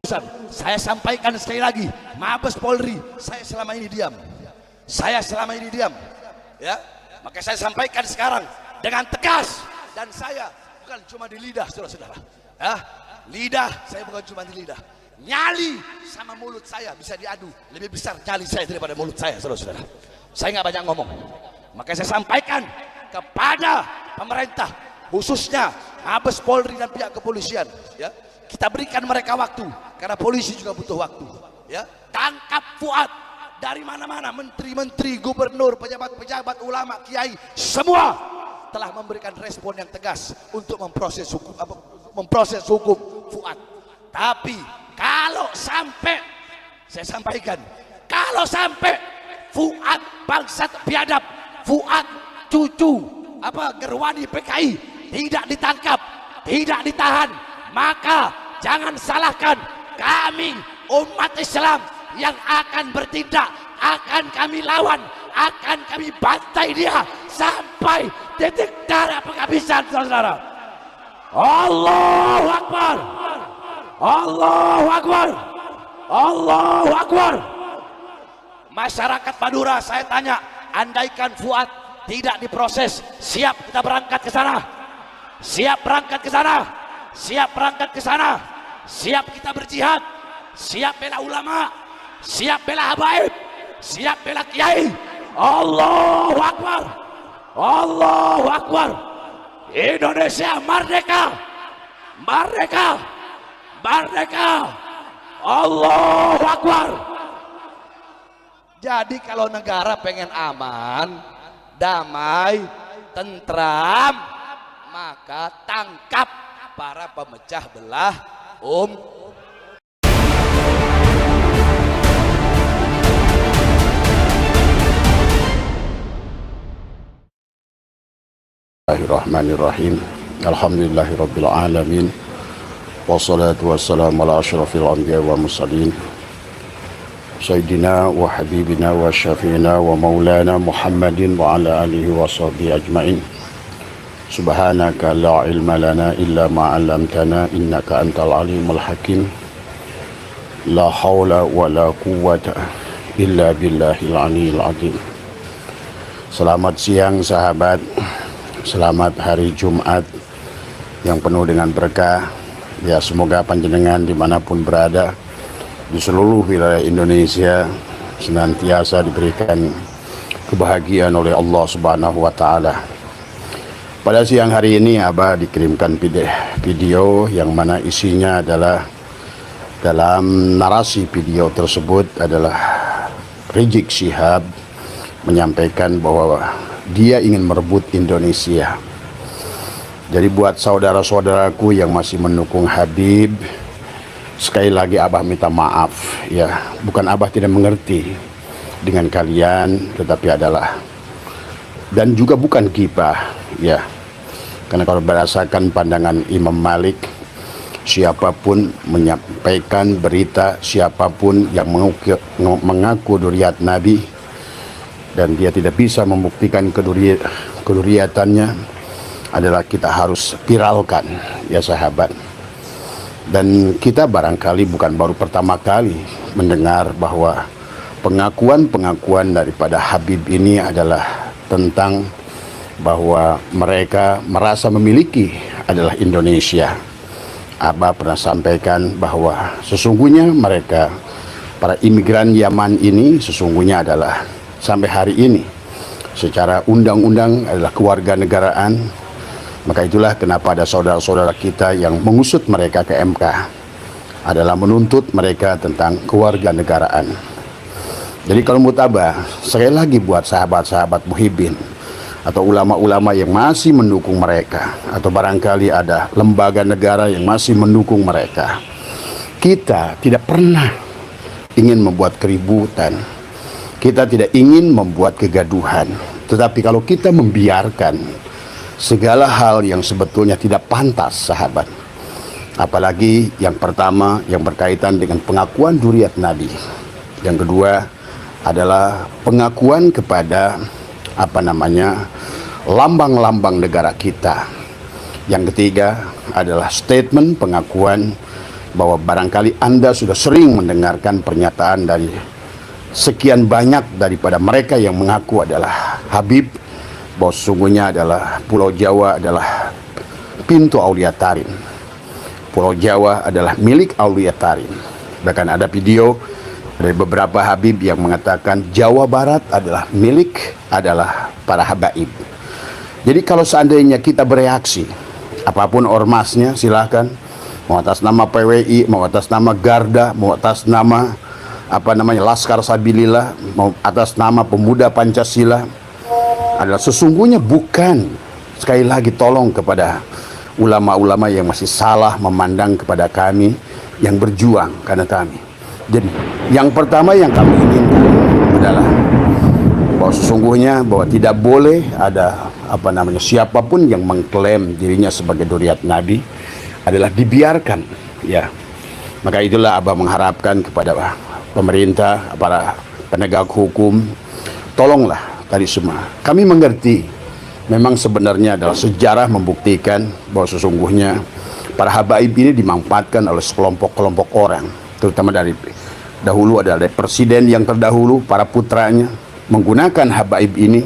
urusan. Saya sampaikan sekali lagi, Mabes Polri, saya selama ini diam. Saya selama ini diam. Ya, maka saya sampaikan sekarang dengan tegas, dan saya bukan cuma di lidah, saudara-saudara. Ya, lidah saya bukan cuma di lidah. Nyali sama mulut saya bisa diadu. Lebih besar nyali saya daripada mulut saya, saudara-saudara. Saya nggak banyak ngomong. Maka saya sampaikan kepada pemerintah, khususnya Mabes Polri dan pihak kepolisian, ya, kita berikan mereka waktu, karena polisi juga butuh waktu. Ya, tangkap Fuad. Dari mana-mana, menteri-menteri, gubernur, pejabat-pejabat, ulama, kiai, semua telah memberikan respon yang tegas untuk memproses hukum Fuad. Tapi kalau sampai, saya sampaikan, kalau sampai Fuad bangsat biadab, Fuad cucu Gerwani PKI tidak ditangkap, tidak ditahan, maka jangan salahkan kami umat Islam yang akan bertindak, akan kami lawan, akan kami bantai dia sampai titik darah penghabisan, saudara. Allahu Akbar, Allahu Akbar, Allahu Akbar. Masyarakat Madura, saya tanya, andaikan Fuad tidak diproses, siap kita berangkat ke sana? Siap berangkat ke sana? Siap berangkat ke sana? Siap kita berjihad? Siap bela ulama? Siap bela habaib? Siap bela kiai? Allahu Akbar, Allahu Akbar. Indonesia merdeka, merdeka, merdeka. Allahu Akbar. Jadi kalau negara pengen aman, damai, tentram, maka tangkap para pemecah belah Bismillahirrahmanirrahim. Alhamdulillahirabbil alamin. Wassalatu wassalamu ala asyrafil anbiya'i wal mursalin. Sayyidina wa habibina wa syafi'ina wa maulana Muhammadin wa ala alihi wa sahbihi ajma'in. Subhanaka la ilma lana illa ma 'allamtana innaka antal alimul hakim. La haula wa la quwwata illa billahil aliyil azim. Selamat siang sahabat. Selamat hari Jumat yang penuh dengan berkah. Ya, semoga panjenengan dimanapun berada di seluruh wilayah Indonesia senantiasa diberikan kebahagiaan oleh Allah Subhanahu wa Ta'ala. Pada siang hari ini Abah dikirimkan video yang mana isinya adalah, dalam narasi video tersebut adalah Rizik Syihab menyampaikan bahwa dia ingin merebut Indonesia. Jadi buat saudara-saudaraku yang masih mendukung Habib, sekali lagi Abah minta maaf ya. Bukan Abah tidak mengerti dengan kalian, tetapi adalah, dan juga bukan ghibah ya. Karena kalau berdasarkan pandangan Imam Malik, siapapun menyampaikan berita, siapapun yang mengaku dzurriyyat Nabi dan dia tidak bisa membuktikan kedurriyatannya, adalah kita harus viralkan ya sahabat. Dan kita barangkali bukan baru pertama kali mendengar bahwa pengakuan-pengakuan daripada Habib ini adalah tentang bahwa mereka merasa memiliki adalah Indonesia. Abah pernah sampaikan bahwa sesungguhnya mereka, para imigran Yaman ini, sesungguhnya adalah sampai hari ini secara undang-undang adalah kewarganegaraan. Maka itulah kenapa ada saudara-saudara kita yang mengusut mereka ke MK, adalah menuntut mereka tentang kewarganegaraan. Jadi kalau menurut Abah, sekali lagi buat sahabat-sahabat Muhyiddin atau ulama-ulama yang masih mendukung mereka, atau barangkali ada lembaga negara yang masih mendukung mereka, kita tidak pernah ingin membuat keributan, kita tidak ingin membuat kegaduhan. Tetapi kalau kita membiarkan segala hal yang sebetulnya tidak pantas sahabat, apalagi yang pertama yang berkaitan dengan pengakuan dzurriyyat Nabi, yang kedua adalah pengakuan kepada lambang-lambang negara kita, yang ketiga adalah statement pengakuan bahwa barangkali Anda sudah sering mendengarkan pernyataan dari sekian banyak daripada mereka yang mengaku adalah Habib, bahwa sesungguhnya adalah Pulau Jawa adalah pintu Aulia Tarin. Pulau Jawa adalah milik Aulia Tarin. Bahkan ada video dari beberapa Habib yang mengatakan Jawa Barat adalah milik para habaib. Jadi kalau seandainya kita bereaksi, apapun ormasnya silahkan, mau atas nama PWI, mau atas nama Garda, mau atas nama Laskar Sabilillah, mau atas nama Pemuda Pancasila, adalah sesungguhnya bukan, sekali lagi tolong kepada ulama-ulama yang masih salah memandang kepada kami yang berjuang karena kami. Jadi yang pertama yang kami inginkan adalah bahwa sesungguhnya bahwa tidak boleh ada siapapun yang mengklaim dirinya sebagai dzurriyyat Nabi adalah dibiarkan, ya. Maka itulah Abah mengharapkan kepada pemerintah, para penegak hukum, tolonglah tadi semua. Kami mengerti memang sebenarnya adalah sejarah membuktikan bahwa sesungguhnya para habaib ini dimanfaatkan oleh sekelompok-kelompok orang, terutama dari dahulu adalah dari presiden yang terdahulu, para putranya menggunakan habaib ini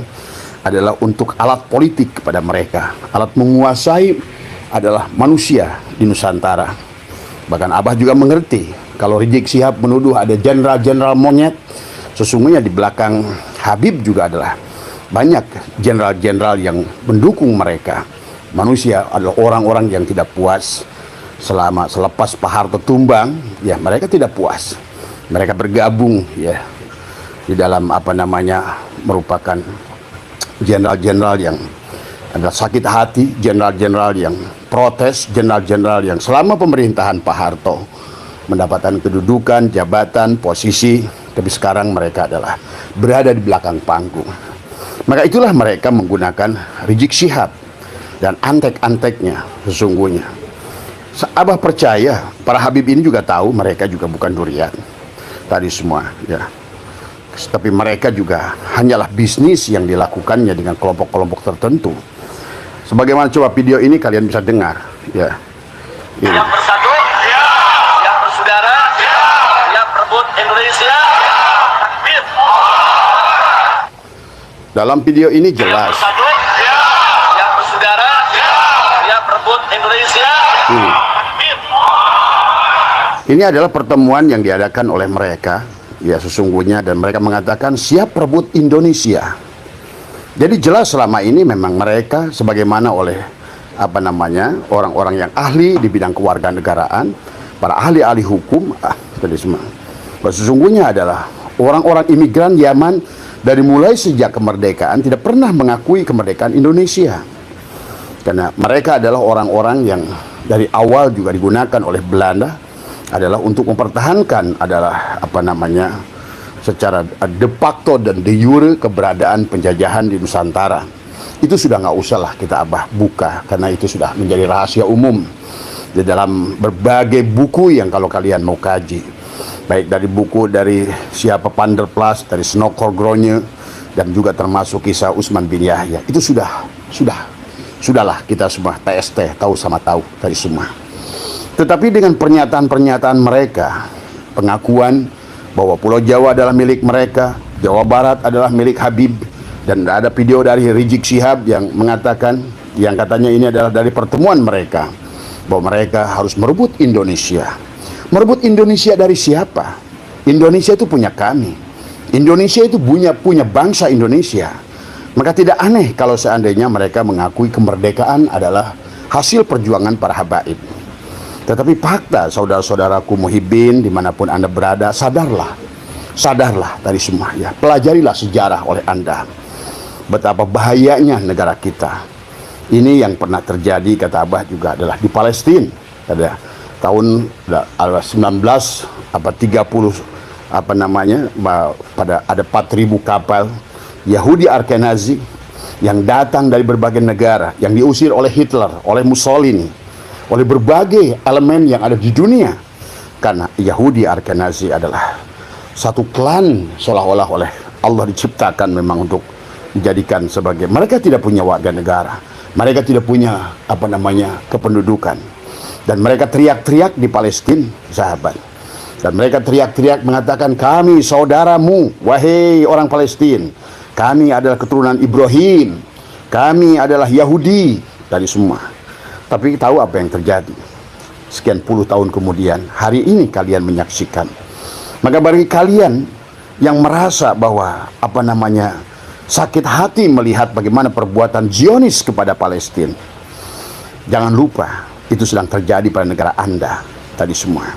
adalah untuk alat politik kepada mereka, alat menguasai adalah manusia di Nusantara. Bahkan Abah juga mengerti kalau Rizik Syihab menuduh ada jenderal-jenderal monyet, sesungguhnya di belakang Habib juga adalah banyak jenderal-jenderal yang mendukung mereka. Manusia adalah orang-orang yang tidak puas selepas Pak Harto tumbang, ya mereka tidak puas. Mereka bergabung, ya, di dalam merupakan jenderal-jenderal yang adalah sakit hati, jenderal-jenderal yang protes, jenderal-jenderal yang selama pemerintahan Pak Harto mendapatkan kedudukan, jabatan, posisi, tapi sekarang mereka adalah berada di belakang panggung. Maka itulah mereka menggunakan Rizik Syihab dan antek-anteknya sesungguhnya. Abah percaya para Habib ini juga tahu mereka juga bukan dzurriyyat tadi semua, ya. Tapi mereka juga hanyalah bisnis yang dilakukannya dengan kelompok-kelompok tertentu. Sebagaimana coba video ini kalian bisa dengar, ya. Ini. Yang bersatu, ya. Yang bersaudara, ya. Yang berebut Indonesia, takbir. Dalam video ini jelas. Yang bersatu, ya. Yang bersaudara, ya. Yang berebut Indonesia, takbir. Ini adalah pertemuan yang diadakan oleh mereka, ya sesungguhnya, dan mereka mengatakan siap rebut Indonesia. Jadi jelas selama ini memang mereka sebagaimana oleh orang-orang yang ahli di bidang kewarganegaraan, para ahli-ahli hukum, tadi semua. Sesungguhnya adalah orang-orang imigran Yaman dari mulai sejak kemerdekaan tidak pernah mengakui kemerdekaan Indonesia. Karena mereka adalah orang-orang yang dari awal juga digunakan oleh Belanda adalah untuk mempertahankan adalah secara de facto dan de jure keberadaan penjajahan di Nusantara. Itu sudah nggak usah lah kita Abah buka, karena itu sudah menjadi rahasia umum di dalam berbagai buku yang kalau kalian mau kaji, baik dari buku dari siapa Panderplas, dari Snokhorgronje, dan juga termasuk kisah Utsman bin Yahya. Itu sudahlah kita semua TST tahu sama tahu dari semua. Tetapi dengan pernyataan-pernyataan mereka, pengakuan bahwa Pulau Jawa adalah milik mereka, Jawa Barat adalah milik Habib, dan ada video dari Rizik Syihab yang mengatakan, yang katanya ini adalah dari pertemuan mereka, bahwa mereka harus merebut Indonesia. Merebut Indonesia dari siapa? Indonesia itu punya kami. Indonesia itu punya bangsa Indonesia. Maka tidak aneh kalau seandainya mereka mengakui kemerdekaan adalah hasil perjuangan para habaib. Tetapi fakta, saudara-saudaraku muhibbin dimanapun Anda berada, sadarlah dari semua, ya. Pelajarilah sejarah oleh Anda. Betapa bahayanya negara kita. Ini yang pernah terjadi, kata Abah juga adalah di Palestina. Pada tahun 1930, pada ada 4.000 kapal Yahudi Ashkenazi yang datang dari berbagai negara, yang diusir oleh Hitler, oleh Mussolini, oleh berbagai elemen yang ada di dunia, karena Yahudi Ashkenazi adalah satu klan seolah-olah oleh Allah diciptakan memang untuk dijadikan sebagai, mereka tidak punya warga negara, mereka tidak punya kependudukan, Dan mereka teriak-teriak di Palestina, sahabat. Dan mereka teriak-teriak mengatakan, kami saudaramu, wahai orang Palestina. Kami adalah keturunan Ibrahim. Kami adalah Yahudi. Dari semua. Tapi tahu apa yang terjadi? Sekian puluh tahun kemudian, hari ini kalian menyaksikan. Maka bagi kalian yang merasa bahwa sakit hati melihat bagaimana perbuatan Zionis kepada Palestina, jangan lupa itu sedang terjadi pada negara Anda tadi semua.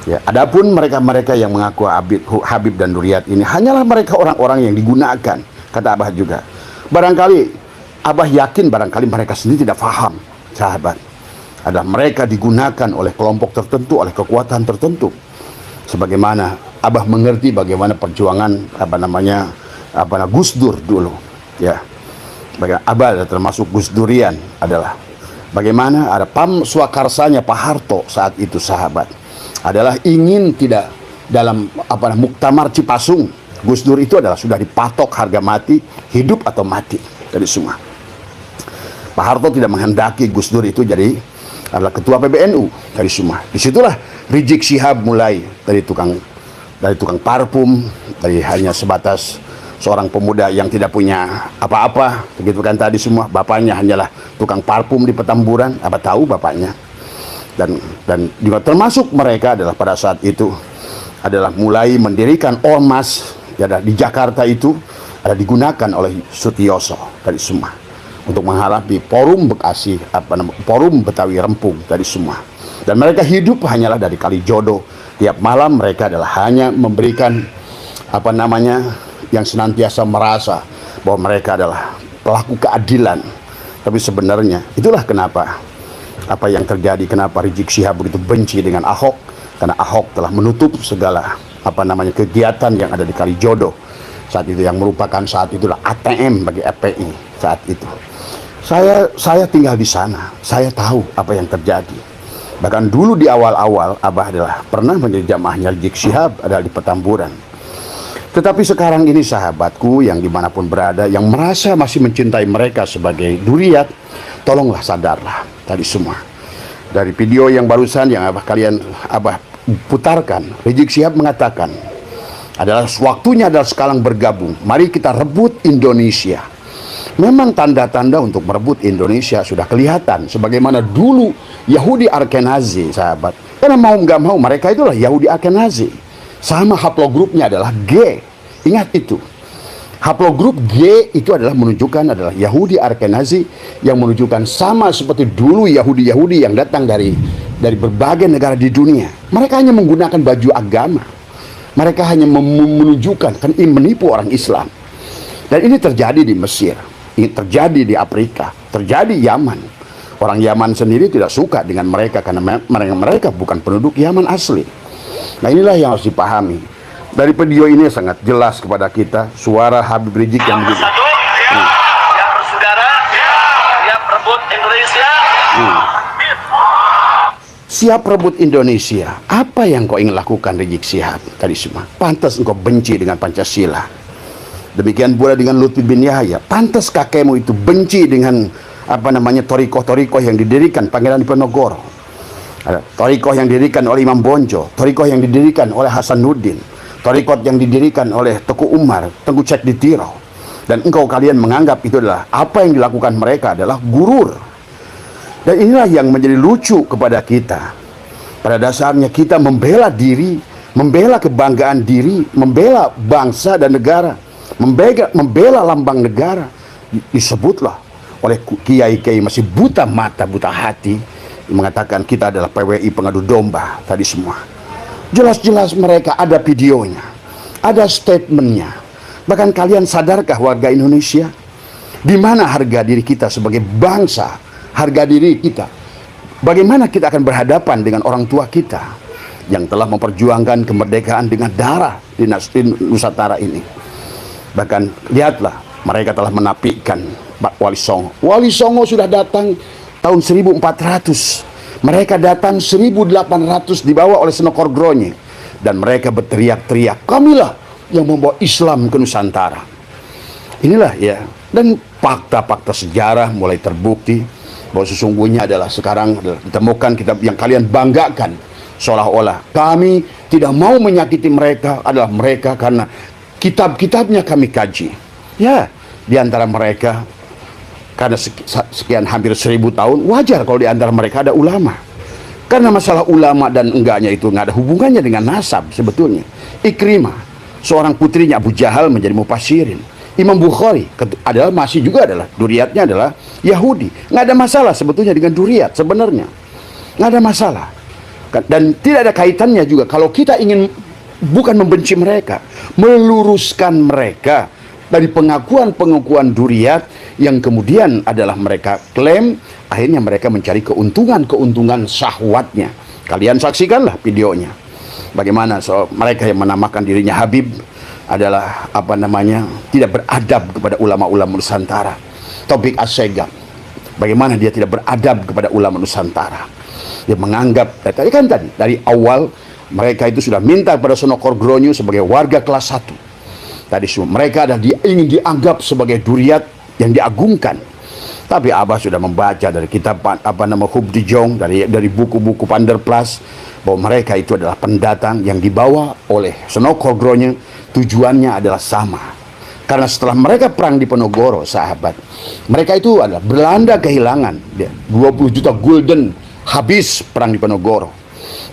Ya, adapun mereka-mereka yang mengaku Habib dan Duriyat ini hanyalah mereka orang-orang yang digunakan, kata Abah juga. Barangkali Abah yakin barangkali mereka sendiri tidak paham, sahabat. Adalah mereka digunakan oleh kelompok tertentu, oleh kekuatan tertentu. Sebagaimana Abah mengerti bagaimana perjuangan Gus Dur dulu, ya. Abah termasuk Gus Durian adalah bagaimana ada Pam Swakarsanya Pak Harto saat itu, sahabat, adalah ingin tidak dalam Muktamar Cipasung. Gus Dur itu adalah sudah dipatok harga mati, hidup atau mati dari semua. Pak Harto tidak menghendaki Gus Dur itu jadi adalah ketua PBNU dari semua. Disitulah Rizik Syihab mulai dari tukang parfum, dari hanya sebatas seorang pemuda yang tidak punya apa-apa, begitu kan tadi semua. Bapaknya hanyalah tukang parfum di Petamburan, apa tahu bapaknya. Dan juga termasuk mereka adalah pada saat itu adalah mulai mendirikan ormas ya, di Jakarta itu ada digunakan oleh Sutioso dari semua untuk menghadapi forum Bekasi, forum Betawi Rempung dari semua. Dan mereka hidup hanyalah dari Kalijodo. Tiap malam mereka adalah hanya memberikan yang senantiasa merasa bahwa mereka adalah pelaku keadilan. Tapi sebenarnya itulah kenapa apa yang terjadi, kenapa Rizik Syihab begitu benci dengan Ahok, karena Ahok telah menutup segala kegiatan yang ada di Kalijodo saat itu, yang merupakan saat itulah ATM bagi FPI saat itu. Saya tinggal di sana, saya tahu apa yang terjadi. Bahkan dulu di awal-awal Abah adalah pernah menjadi jamaahnya Rizik Syihab adalah di Petamburan. Tetapi sekarang ini sahabatku yang dimanapun berada, yang merasa masih mencintai mereka sebagai Duriyat, tolonglah sadarlah tadi semua. Dari video yang barusan yang Abah putarkan, Rizik Syihab mengatakan adalah waktunya adalah sekarang bergabung. Mari kita rebut Indonesia. Memang tanda-tanda untuk merebut Indonesia sudah kelihatan. Sebagaimana dulu Yahudi Ashkenazi, sahabat. Karena mau nggak mau mereka itulah Yahudi Ashkenazi. Sama haplogrupnya adalah G. Ingat itu. Haplogrup G itu adalah menunjukkan adalah Yahudi Ashkenazi yang menunjukkan sama seperti dulu Yahudi-Yahudi yang datang dari berbagai negara di dunia. Mereka hanya menggunakan baju agama. Mereka hanya menunjukkan, kan menipu orang Islam. Dan ini terjadi di Mesir. Ini terjadi di Afrika, terjadi Yaman. Orang Yaman sendiri tidak suka dengan mereka karena mereka bukan penduduk Yaman asli. Nah inilah yang harus dipahami. Dari video ini sangat jelas kepada kita suara Habib Rizik yang begini. Yang bersaudara, yang merebut Indonesia. Siap rebut Indonesia. Apa yang kau ingin lakukan, Rizik Syihab? Tadi semua. Pantas engkau benci dengan Pancasila. Demikian pula dengan Lutfi bin Yahya. Pantas kakekmu itu benci dengan torikoh-torikoh yang didirikan Pangeran Diponegoro. Ada torikoh yang didirikan oleh Imam Bonjol, torikoh yang didirikan oleh Hasanuddin, torikoh yang didirikan oleh Teguh Umar, Teguh Cek di Tiro. Dan engkau kalian menganggap itu adalah apa yang dilakukan mereka adalah gurur. Dan inilah yang menjadi lucu kepada kita. Pada dasarnya kita membela diri, membela kebanggaan diri, membela bangsa dan negara, membela lambang negara, disebutlah oleh kiai-kiai masih buta mata, buta hati, mengatakan kita adalah PWI pengadu domba tadi semua. Jelas-jelas mereka ada videonya, ada statementnya. Bahkan kalian sadarkah warga Indonesia, di mana harga diri kita sebagai bangsa, harga diri kita, bagaimana kita akan berhadapan dengan orang tua kita yang telah memperjuangkan kemerdekaan dengan darah di Nusantara ini. Bahkan lihatlah, mereka telah menapikan Wali Songo. Wali Songo sudah datang tahun 1400. Mereka datang 1800 dibawa oleh Senokor Gronye. Dan mereka berteriak-teriak, kamilah yang membawa Islam ke Nusantara. Inilah ya. Dan fakta-fakta sejarah mulai terbukti bahwa sesungguhnya adalah sekarang adalah ditemukan kitab yang kalian banggakan, seolah-olah kami tidak mau menyakiti mereka adalah mereka karena kitab-kitabnya kami kaji. Ya, di antara mereka karena sekian hampir 1000 tahun, wajar kalau di antara mereka ada ulama. Karena masalah ulama dan enggaknya itu nggak ada hubungannya dengan nasab sebetulnya. Ikrimah, seorang putrinya Abu Jahal menjadi mufassirin. Imam Bukhari adalah masih juga adalah duriatnya adalah Yahudi. Nggak ada masalah sebetulnya dengan duriat sebenarnya. Nggak ada masalah. Dan tidak ada kaitannya juga kalau kita ingin bukan membenci mereka, meluruskan mereka dari pengakuan-pengakuan duriat yang kemudian adalah mereka klaim, akhirnya mereka mencari keuntungan syahwatnya. Kalian saksikanlah videonya. Bagaimana mereka yang menamakan dirinya Habib adalah tidak beradab kepada ulama-ulama Nusantara. Taufik Assegaf, bagaimana dia tidak beradab kepada ulama Nusantara. Dia menganggap tadi dari awal mereka itu sudah minta kepada Sonokor Gronyo sebagai warga kelas 1. Tadi semua mereka ingin dianggap sebagai duriat yang diagungkan. Tapi Abah sudah membaca dari kitab Hubdi Jong, dari buku-buku Panderplas, bahwa mereka itu adalah pendatang yang dibawa oleh Sonokor Gronyo. Tujuannya adalah sama. Karena setelah mereka perang di Penogoro, sahabat, mereka itu adalah Belanda kehilangan 20 juta gulden habis perang di Penogoro.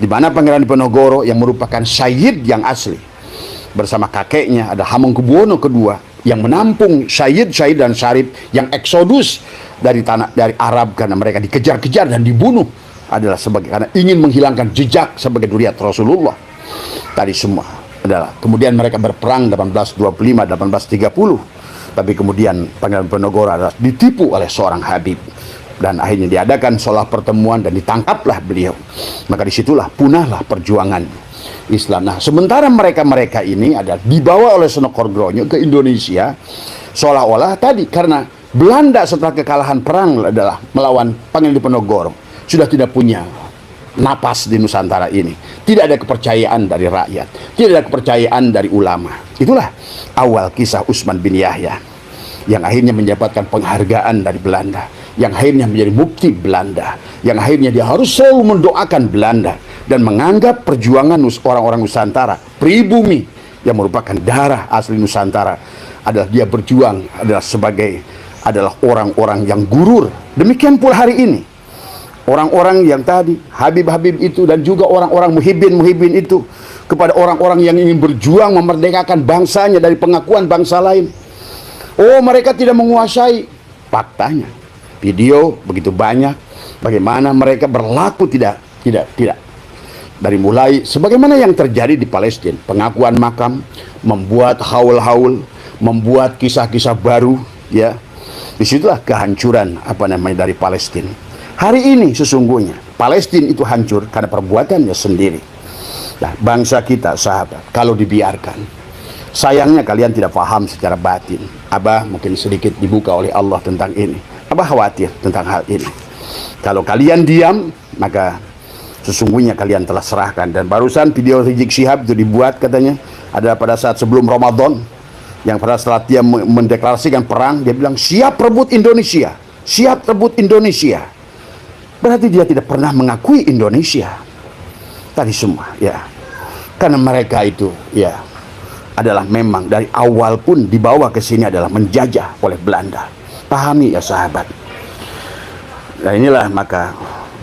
Di mana Pangeran Diponegoro yang merupakan Syahid yang asli bersama kakeknya ada Hamengkubuwono II yang menampung Syahid dan Syarif yang eksodus dari Arab karena mereka dikejar-kejar dan dibunuh adalah karena ingin menghilangkan jejak sebagai duriat Rasulullah. Tadi semua adalah kemudian mereka berperang 1825 1830, tapi kemudian Pangeran Diponegoro adalah ditipu oleh seorang Habib dan akhirnya diadakan sholah pertemuan dan ditangkaplah beliau. Maka disitulah punahlah perjuangan Islam. Nah, sementara mereka ini ada dibawa oleh Sonokor Gronyo ke Indonesia, seolah-olah tadi karena Belanda setelah kekalahan perang adalah melawan Pangeran Diponegoro sudah tidak punya napas di Nusantara ini. Tidak ada kepercayaan dari rakyat, tidak ada kepercayaan dari ulama. Itulah awal kisah Utsman bin Yahya yang akhirnya mendapatkan penghargaan dari Belanda, yang akhirnya menjadi mufti Belanda, yang akhirnya dia harus selalu mendoakan Belanda dan menganggap perjuangan orang-orang Nusantara, pribumi yang merupakan darah asli Nusantara adalah dia berjuang adalah orang-orang yang gurur. Demikian pula hari ini orang-orang yang tadi Habib-Habib itu dan juga orang-orang muhibbin itu kepada orang-orang yang ingin berjuang memerdekakan bangsanya dari pengakuan bangsa lain. Oh, mereka tidak menguasai. Faktanya video begitu banyak bagaimana mereka berlaku tidak dari mulai sebagaimana yang terjadi di Palestina, pengakuan makam, membuat haul-haul, membuat kisah-kisah baru, ya. Disitulah kehancuran dari Palestina. Hari ini sesungguhnya Palestina itu hancur karena perbuatannya sendiri. Nah, bangsa kita sahabat, kalau dibiarkan, sayangnya kalian tidak paham secara batin. Abah mungkin sedikit dibuka oleh Allah tentang ini. Abah khawatir tentang hal ini. Kalau kalian diam, maka sesungguhnya kalian telah serahkan. Dan barusan video Rizik Syihab itu dibuat katanya adalah pada saat sebelum Ramadan, yang pada setelah dia mendeklarasikan perang, dia bilang siap rebut Indonesia, siap rebut Indonesia. Berarti dia tidak pernah mengakui Indonesia. Tadi semua, ya. Karena mereka itu, ya, adalah memang dari awal pun dibawa ke sini adalah menjajah oleh Belanda. Pahami ya sahabat. Nah inilah maka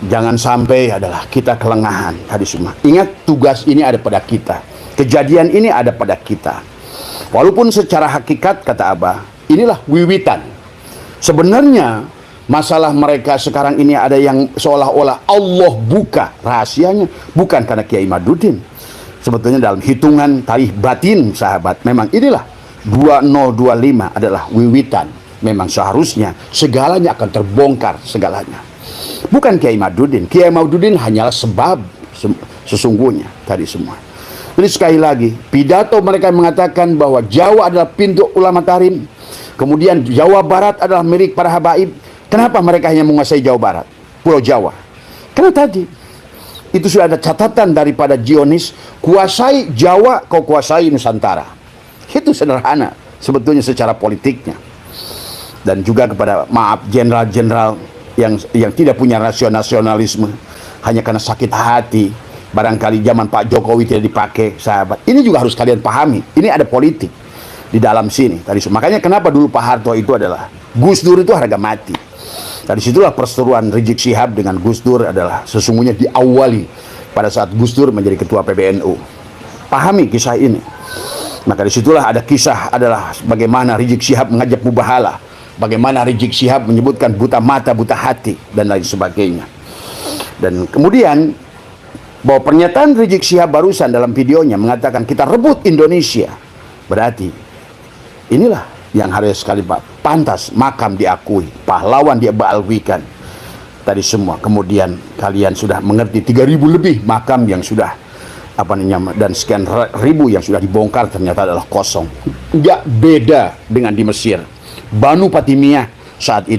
jangan sampai adalah kita kelengahan tadi semua. Ingat tugas ini ada pada kita. Kejadian ini ada pada kita. Walaupun secara hakikat kata Abah, inilah wiwitan. Sebenarnya masalah mereka sekarang ini ada yang seolah-olah Allah buka rahasianya bukan karena Kiai Madudin. Sebetulnya dalam hitungan tarikh batin sahabat, memang inilah 2025 adalah wiwitan. Memang seharusnya segalanya akan terbongkar segalanya. Bukan Kiai Madudin. Kiai Madudin hanyalah sebab sesungguhnya tadi semua. Jadi sekali lagi, pidato mereka mengatakan bahwa Jawa adalah pintu ulama tarim. Kemudian Jawa Barat adalah milik para habaib. Kenapa mereka hanya menguasai Jawa Barat, Pulau Jawa? Karena tadi itu sudah ada catatan daripada Zionis, kuasai Jawa, kau kuasai Nusantara. Itu sederhana sebetulnya secara politiknya. Dan juga kepada jenderal-jenderal yang tidak punya nasionalisme hanya karena sakit hati. Barangkali zaman Pak Jokowi tidak dipakai, sahabat. Ini juga harus kalian pahami. Ini ada politik di dalam sini. Makanya kenapa dulu Pak Harto itu adalah Gus Dur itu harga mati. Dari situlah perseteruan Rizik Syihab dengan Gus Dur adalah sesungguhnya diawali pada saat Gus Dur menjadi ketua PBNU. Pahami kisah ini. Maka disitulah ada kisah adalah bagaimana Rizik Syihab mengajak mubahalah, bagaimana Rizik Syihab menyebutkan buta mata, buta hati, dan lain sebagainya. Dan kemudian bahwa pernyataan Rizik Syihab barusan dalam videonya mengatakan kita rebut Indonesia, berarti inilah yang harus sekali Pak pantas makam diakui, pahlawan dia baalwikan tadi semua. Kemudian kalian sudah mengerti 3.000 lebih makam yang sudah dan sekian ribu yang sudah dibongkar ternyata adalah kosong. Nggak beda dengan di Mesir. Banu Fatimiyah saat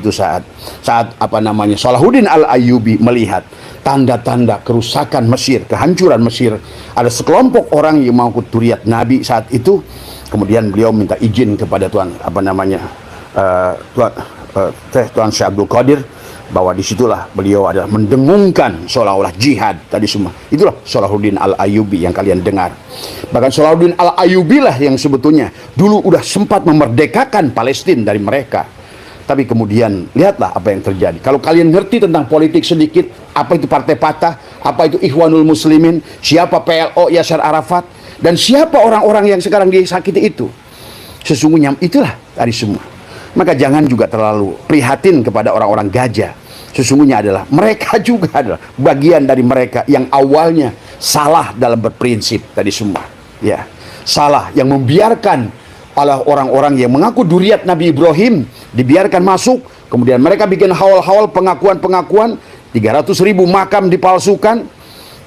Salahuddin Al-Ayyubi melihat tanda-tanda kerusakan Mesir, kehancuran Mesir, ada sekelompok orang yang mengangkut duriat Nabi saat itu. Kemudian beliau minta izin kepada Tuan Syekh Abdul Qadir, bahwa disitulah beliau adalah mendengungkan seolah-olah jihad tadi semua. Itulah Salahuddin Al-Ayyubi yang kalian dengar. Bahkan Salahuddin Al-Ayyubi lah yang sebetulnya dulu udah sempat memerdekakan Palestina dari mereka. Tapi kemudian lihatlah apa yang terjadi. Kalau kalian ngerti tentang politik sedikit, apa itu Partai Fatah, apa itu Ikhwanul Muslimin, siapa PLO Yasser Arafat, dan siapa orang-orang yang sekarang disakiti itu, sesungguhnya itulah tadi semua. Maka jangan juga terlalu prihatin kepada orang-orang gajah. Sesungguhnya adalah mereka juga adalah bagian dari mereka yang awalnya salah dalam berprinsip tadi semua. Ya, salah yang membiarkan oleh orang-orang yang mengaku duriat Nabi Ibrahim dibiarkan masuk. Kemudian mereka bikin haul-haul pengakuan-pengakuan, 300.000 makam dipalsukan.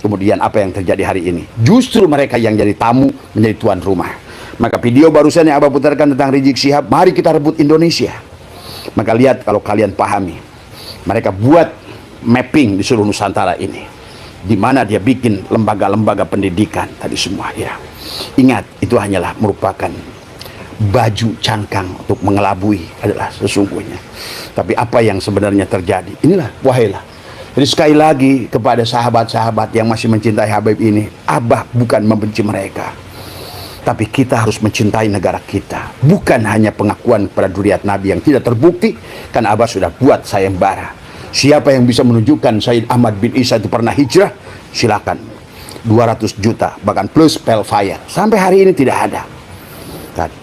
Kemudian apa yang terjadi hari ini? Justru mereka yang jadi tamu menjadi tuan rumah. Maka video barusan yang Abah putarkan tentang Rizik Syihab, mari kita rebut Indonesia. Maka lihat kalau kalian pahami, mereka buat mapping di seluruh Nusantara ini, di mana dia bikin lembaga-lembaga pendidikan tadi semua. Ya, ingat itu hanyalah merupakan baju cangkang untuk mengelabui adalah sesungguhnya. Tapi apa yang sebenarnya terjadi? Inilah wahailah. Jadi sekali lagi kepada sahabat-sahabat yang masih mencintai Habib ini, Abah bukan membenci mereka, tapi kita harus mencintai negara kita. Bukan hanya pengakuan pada duriat Nabi yang tidak terbukti, kan Abah sudah buat sayembara. Siapa yang bisa menunjukkan Said Ahmad bin Isa itu pernah hijrah, silakan. 200 juta, bahkan plus pelfire. Sampai hari ini tidak ada.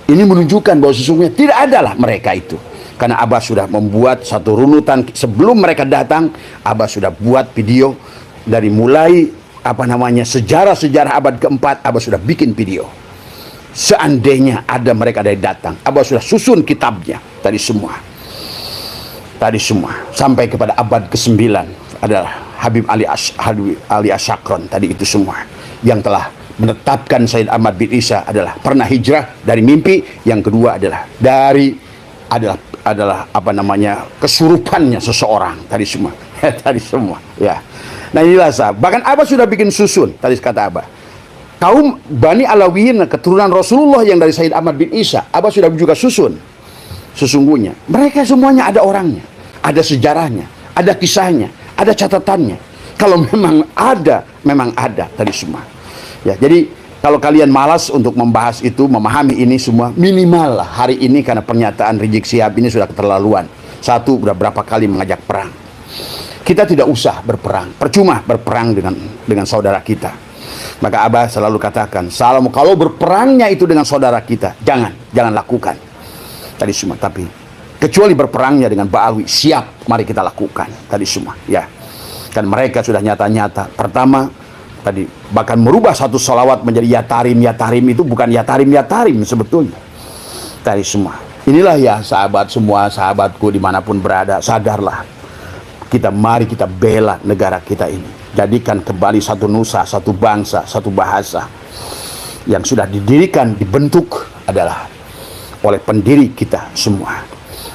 Ini menunjukkan bahwa sesungguhnya tidak adalah mereka itu. Karena Abah sudah membuat satu runutan sebelum mereka datang. Abah sudah buat video dari mulai sejarah-sejarah abad keempat. Abah sudah bikin video. Seandainya ada mereka dari datang, Abah sudah susun kitabnya tadi semua sampai kepada abad ke-9 adalah Habib Ali Asyakron tadi itu semua yang telah menetapkan Said Ahmad bin Isa adalah pernah hijrah dari mimpi. Yang kedua adalah kesurupannya seseorang tadi semua. Tadi semua ya. Nah inilah bahkan Abah sudah bikin susun tadi kata Abah, kaum Bani Alawiyin keturunan Rasulullah yang dari Said Ahmad bin Isa. Abah sudah juga susun. Sesungguhnya mereka semuanya ada orangnya, ada sejarahnya, ada kisahnya, ada catatannya. Kalau memang ada tadi semua. Ya, jadi kalau kalian malas untuk membahas itu, memahami ini semua, minimal lah hari ini karena pernyataan Rizik Syihab ini sudah keterlaluan. Satu, udah berapa kali mengajak perang. Kita tidak usah berperang, percuma berperang dengan saudara kita. Maka Abah selalu katakan, kalau berperangnya itu dengan saudara kita, jangan lakukan. Tadi semua, tapi kecuali berperangnya dengan Ba'alwi, siap, mari kita lakukan. Tadi semua, ya. Kan mereka sudah nyata-nyata. Pertama, tadi bahkan merubah satu sholawat menjadi yatarim itu bukan yatarim sebetulnya. Tadi semua. Inilah ya sahabat semua, sahabatku dimanapun berada, sadarlah. Mari kita bela negara kita ini. Jadikan kembali satu nusa, satu bangsa, satu bahasa yang sudah didirikan, dibentuk adalah oleh pendiri kita semua.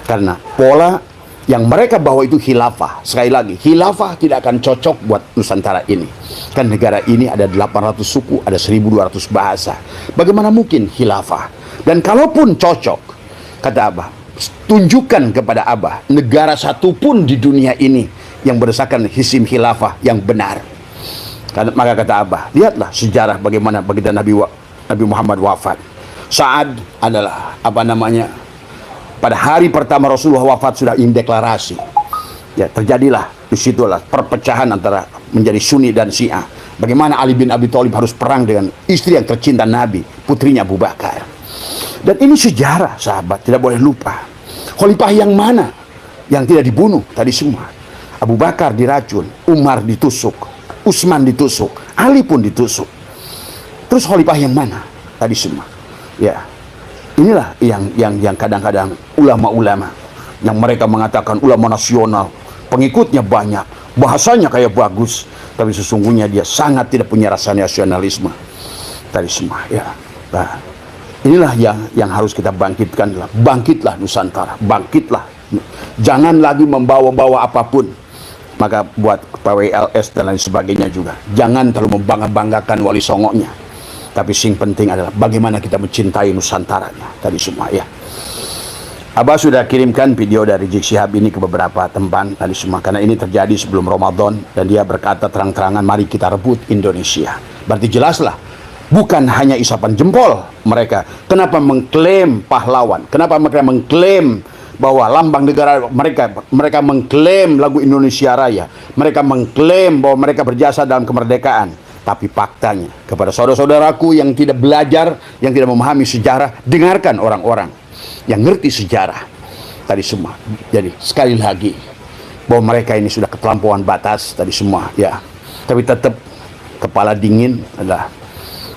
Karena pola yang mereka bawa itu khilafah. Sekali lagi, khilafah tidak akan cocok buat Nusantara ini. Kan negara ini ada 800 suku, ada 1200 bahasa. Bagaimana mungkin khilafah? Dan kalaupun cocok, kata Abah, tunjukkan kepada Abah negara satupun di dunia ini yang berdasarkan sistem khilafah yang benar. Maka kata Abah, lihatlah sejarah bagaimana baginda Nabi Muhammad wafat. Saat adalah pada hari pertama Rasulullah wafat sudah indeklarasi. Ya, terjadilah disitulah perpecahan antara menjadi Sunni dan Syiah. Bagaimana Ali bin Abi Thalib harus perang dengan istri yang tercinta Nabi, putrinya Abu Bakar. Dan ini sejarah, sahabat, tidak boleh lupa. Khalifah yang mana yang tidak dibunuh tadi semua? Abu Bakar diracun, Umar ditusuk, Utsman ditusuk, Ali pun ditusuk. Terus khalifah yang mana tadi semua? Ya, inilah yang kadang-kadang ulama-ulama yang mereka mengatakan ulama nasional, pengikutnya banyak, bahasanya kayak bagus, tapi sesungguhnya dia sangat tidak punya rasa nasionalisme tadi semua. Ya, nah, inilah yang harus kita bangkitkan. Bangkitlah Nusantara, bangkitlah, jangan lagi membawa-bawa apapun. Maka buat PWLS dan lain sebagainya juga, jangan terlalu membangga-banggakan Wali Songonya, tapi sing penting adalah bagaimana kita mencintai Nusantaranya tadi semua. Ya, Abah sudah kirimkan video dari Rizik Syihab ini ke beberapa tempat tadi semua, karena ini terjadi sebelum Ramadan dan dia berkata terang-terangan, mari kita rebut Indonesia. Berarti jelaslah, bukan hanya isapan jempol mereka. Kenapa mengklaim pahlawan? Kenapa mereka mengklaim bahwa lambang negara mereka mengklaim lagu Indonesia Raya, mereka mengklaim bahwa mereka berjasa dalam kemerdekaan? Tapi faktanya, kepada saudara-saudaraku yang tidak belajar, yang tidak memahami sejarah, dengarkan orang-orang yang ngerti sejarah tadi semua. Jadi sekali lagi, bahwa mereka ini sudah keterlampauan batas tadi semua, ya. Tapi tetap kepala dingin adalah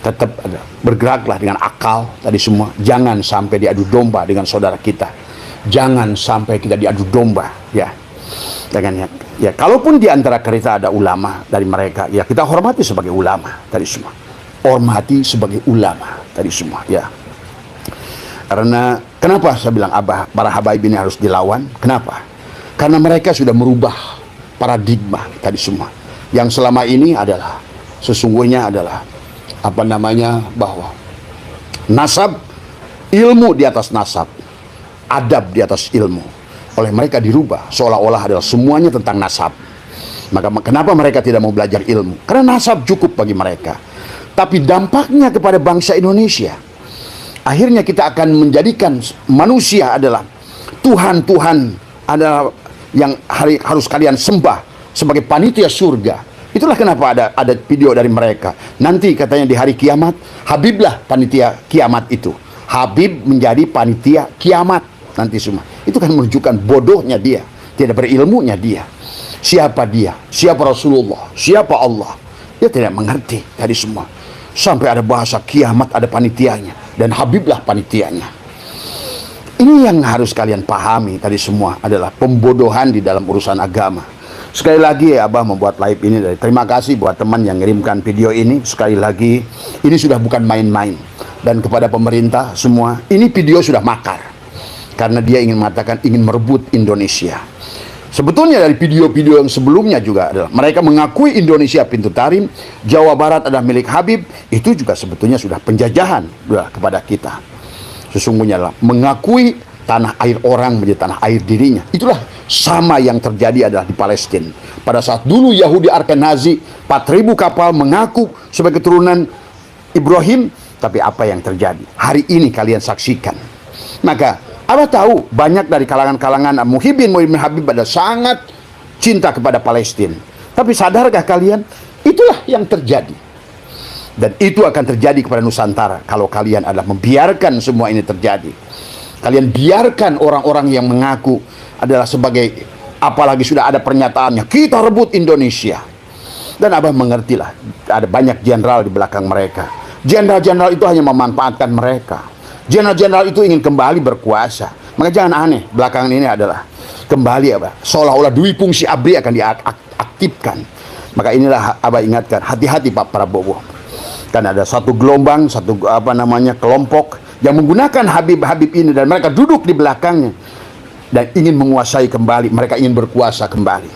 tetap ada, bergeraklah dengan akal tadi semua. Jangan sampai diadu domba dengan saudara kita. Jangan sampai kita diadu domba, ya. Jangan, ya. Kalaupun di antara kita ada ulama dari mereka, ya kita hormati sebagai ulama tadi semua. Hormati sebagai ulama tadi semua, ya. Karena kenapa saya bilang para habaib ini harus dilawan? Kenapa? Karena mereka sudah merubah paradigma tadi semua. Yang selama ini adalah sesungguhnya adalah bahwa nasab, ilmu di atas nasab, adab di atas ilmu. Oleh mereka dirubah seolah-olah adalah semuanya tentang nasab. Maka kenapa mereka tidak mau belajar ilmu? Karena nasab cukup bagi mereka. Tapi dampaknya kepada bangsa Indonesia, akhirnya kita akan menjadikan manusia adalah Tuhan adalah yang harus kalian sembah sebagai panitia surga. Itulah kenapa ada video dari mereka. Nanti katanya di hari kiamat, Habiblah panitia kiamat itu. Habib menjadi panitia kiamat nanti semua. Itu kan menunjukkan bodohnya dia, tidak berilmunya dia. Siapa dia? Siapa Rasulullah? Siapa Allah? Dia tidak mengerti tadi semua. Sampai ada bahasa kiamat ada panitianya, dan Habiblah panitianya. Ini yang harus kalian pahami tadi semua adalah pembodohan di dalam urusan agama. Sekali lagi ya, Abah membuat live ini dari terima kasih buat teman yang mengirimkan video ini. Sekali lagi, ini sudah bukan main-main. Dan kepada pemerintah semua, ini video sudah makar. Karena dia ingin mengatakan ingin merebut Indonesia. Sebetulnya dari video-video yang sebelumnya juga adalah mereka mengakui Indonesia pintu tarim, Jawa Barat adalah milik Habib. Itu juga sebetulnya sudah penjajahan kepada kita. Sesungguhnya lah mengakui tanah air orang menjadi tanah air dirinya. Itulah sama yang terjadi adalah di Palestina. Pada saat dulu Yahudi Ashkenazi 4.000 kapal mengaku sebagai keturunan Ibrahim, tapi apa yang terjadi? Hari ini kalian saksikan. Maka Abah tahu banyak dari kalangan-kalangan Muhibbin Habib pada sangat cinta kepada Palestina. Tapi sadarkah kalian? Itulah yang terjadi. Dan itu akan terjadi kepada Nusantara kalau kalian adalah membiarkan semua ini terjadi. Kalian biarkan orang-orang yang mengaku adalah sebagai, apalagi sudah ada pernyataannya, kita rebut Indonesia. Dan Abah mengertilah, ada banyak jenderal di belakang mereka. Jenderal-jenderal itu hanya memanfaatkan mereka. Jenderal-jenderal itu ingin kembali berkuasa. Maka jangan aneh, belakangan ini adalah kembali seolah-olah Dwi Fungsi ABRI akan diaktifkan. Maka inilah Abah ingatkan, hati-hati Pak Prabowo. Kan ada satu gelombang, kelompok yang menggunakan Habib-Habib ini, dan mereka duduk di belakangnya dan ingin menguasai kembali, mereka ingin berkuasa kembali.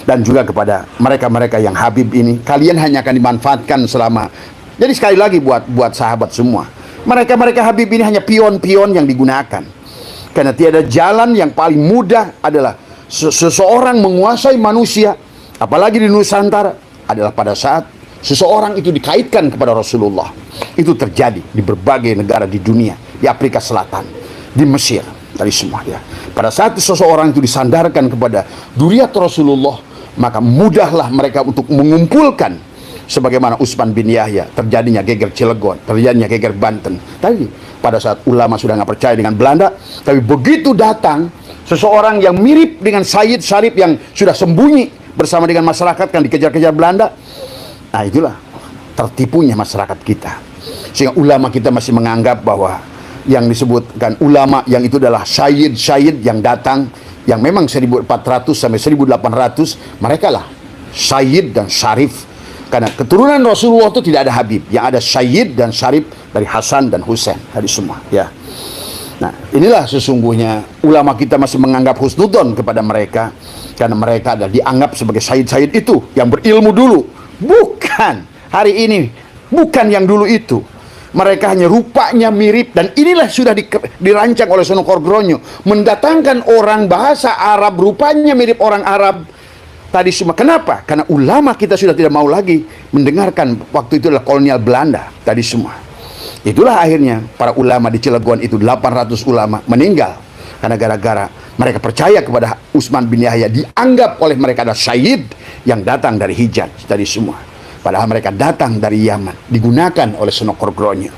Dan juga kepada mereka-mereka yang Habib ini, kalian hanya akan dimanfaatkan selama. Jadi sekali lagi buat sahabat semua, mereka Habib ini hanya pion-pion yang digunakan. Karena tiada jalan yang paling mudah adalah seseorang menguasai manusia, apalagi di Nusantara, adalah pada saat seseorang itu dikaitkan kepada Rasulullah. Itu terjadi di berbagai negara di dunia, di Afrika Selatan, di Mesir, tadi semua ya. Pada saat seseorang itu disandarkan kepada dzurriyyat Rasulullah, maka mudahlah mereka untuk mengumpulkan, sebagaimana Utsman bin Yahya, terjadinya geger Cilegon, terjadinya geger Banten. Tadi pada saat ulama sudah nggak percaya dengan Belanda, tapi begitu datang seseorang yang mirip dengan Sayyid Syarif yang sudah sembunyi bersama dengan masyarakat kan dikejar-kejar Belanda. Nah itulah tertipunya masyarakat kita, sehingga ulama kita masih menganggap bahwa yang disebutkan ulama yang itu adalah Sayyid yang datang, yang memang 1400 sampai 1800 mereka lah Sayyid dan Syarif. Karena keturunan Rasulullah itu tidak ada Habib, yang ada Sayyid dan Syarif dari Hasan dan Husain, tadi semua ya. Nah inilah sesungguhnya ulama kita masih menganggap husnudzon kepada mereka, karena mereka adalah dianggap sebagai Sayyid itu yang berilmu dulu. Bukan hari ini, bukan yang dulu itu. Mereka hanya rupanya mirip, dan inilah sudah dirancang oleh Sunan Kordronyo, mendatangkan orang bahasa Arab rupanya mirip orang Arab tadi semua. Kenapa? Karena ulama kita sudah tidak mau lagi mendengarkan, waktu itu adalah kolonial Belanda tadi semua. Itulah akhirnya para ulama di Cilegon itu 800 ulama meninggal karena gara-gara mereka percaya kepada Utsman bin Yahya, dianggap oleh mereka adalah Sayyid yang datang dari Hijaz tadi semua, padahal mereka datang dari Yaman, digunakan oleh Sunan Kordronyo.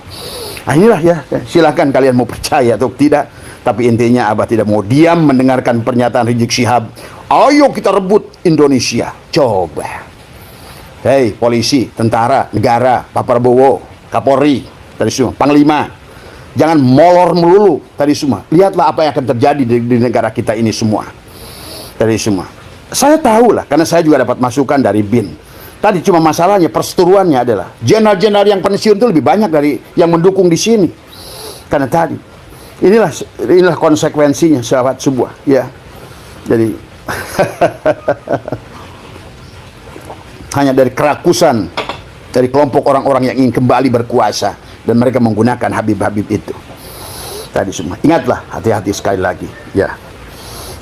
Nah inilah ya, silakan kalian mau percaya atau tidak, tapi intinya Abah tidak mau diam mendengarkan pernyataan Rizik Syihab. Ayo kita rebut Indonesia. Coba. Hei polisi, tentara, negara, Pak Prabowo, Kapolri, tadi semua, Panglima, jangan molor melulu tadi semua. Lihatlah apa yang akan terjadi di negara kita ini semua. Tadi semua. Saya tahu lah, karena saya juga dapat masukan dari BIN. Tadi cuma masalahnya, perseteruannya adalah jenderal-jenderal yang pensiun itu lebih banyak dari yang mendukung di sini. Karena tadi inilah konsekuensinya sahabat sebuah ya. Jadi hanya dari kerakusan dari kelompok orang-orang yang ingin kembali berkuasa, dan mereka menggunakan Habib-Habib itu tadi semua. Ingatlah, hati-hati sekali lagi ya.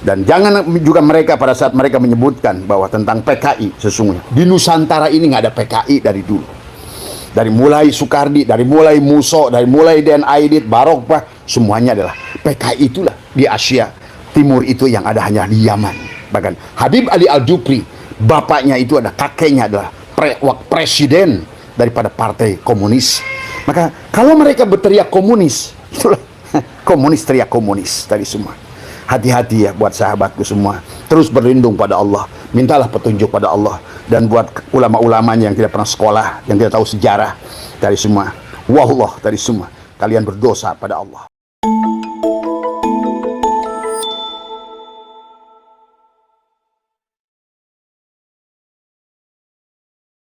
Dan jangan juga mereka pada saat mereka menyebutkan bahwa tentang PKI, sesungguhnya di Nusantara ini nggak ada PKI dari dulu. Dari mulai Soekardi, dari mulai Muso, dari mulai Den Aidit, Barokbah, semuanya adalah PKI. Itulah di Asia Timur itu yang ada hanya di Yaman. Bahkan Habib Ali Al-Jupri, bapaknya itu ada, kakeknya adalah presiden daripada partai komunis. Maka kalau mereka berteriak komunis, itulah komunis teriak komunis tadi semua. Hati-hati ya buat sahabatku semua. Terus berlindung pada Allah, mintalah petunjuk pada Allah. Dan buat ulama-ulamanya yang tidak pernah sekolah, yang tidak tahu sejarah tadi semua, wallah tadi semua, kalian berdosa pada Allah.